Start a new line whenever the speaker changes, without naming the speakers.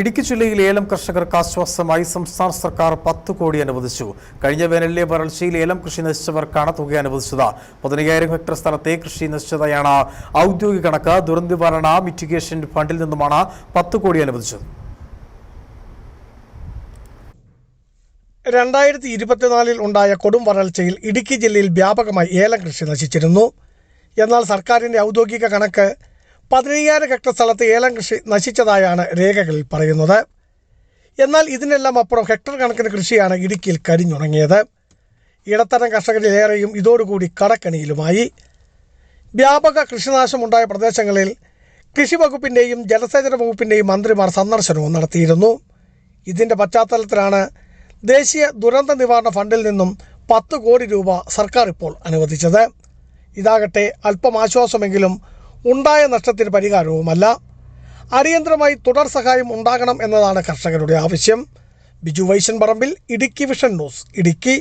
ഇടുക്കി ജില്ലയിൽ ഏലം കർഷകർക്ക് ആശ്വാസമായി സംസ്ഥാന സർക്കാർ 10 കോടി അനുവദിച്ചു. കഴിഞ്ഞ വേനലിലെ വരൾച്ചയിൽ ഏലം കൃഷി നശിച്ചവർക്കാണ് തുക അനുവദിച്ചത്. 15,000 ഹെക്ടർ സ്ഥലത്തെ കൃഷി നശിച്ചതായാണ് ഔദ്യോഗിക കണക്ക്. ദുരന്ത നിവാരണ മിറ്റിഗേഷൻ ഫണ്ടിൽ നിന്നുമാണ് 10 കോടി അനുവദിച്ചത്.
2024 ഉണ്ടായ കൊടും വരൾച്ചയിൽ ഇടുക്കി ജില്ലയിൽ വ്യാപകമായി ഏലം കൃഷി നശിച്ചിരുന്നു. എന്നാൽ സർക്കാരിൻ്റെ ഔദ്യോഗിക കണക്ക് 15,000 ഹെക്ടർ സ്ഥലത്ത് ഏലം കൃഷി നശിച്ചതായാണ് രേഖകളിൽ പറയുന്നത്. എന്നാൽ ഇതിനെല്ലാം അപ്പുറം ഹെക്ടർ കണക്കിന് കൃഷിയാണ് ഇടുക്കിയിൽ കരിഞ്ഞുണങ്ങിയത്. ഇടത്തരം കർഷകരിലേറെയും ഇതോടുകൂടി കടക്കണിയിലുമായി. വ്യാപക കൃഷിനാശമുണ്ടായ പ്രദേശങ്ങളിൽ കൃഷി വകുപ്പിൻ്റെയും ജലസേചന വകുപ്പിൻ്റെയും മന്ത്രിമാർ സന്ദർശനവും നടത്തിയിരുന്നു. ഇതിൻ്റെ പശ്ചാത്തലത്തിലാണ് ദേശീയ ദുരന്ത നിവാരണ ഫണ്ടിൽ നിന്നും 10 കോടി രൂപ സർക്കാർ ഇപ്പോൾ അനുവദിച്ചത്. ഇതാകട്ടെ അല്പം ആശ്വാസമെങ്കിലും ഉണ്ടായ നഷ്ടത്തിന് പരിഹാരവുമല്ല. അടിയന്തരമായി തുടർ സഹായം ഉണ്ടാകണം എന്നതാണ് കർഷകരുടെ ആവശ്യം. ബിജു വൈശൻ പറമ്പിൽ, ഇടുക്കി വിഷൻ ന്യൂസ്, ഇടുക്കി.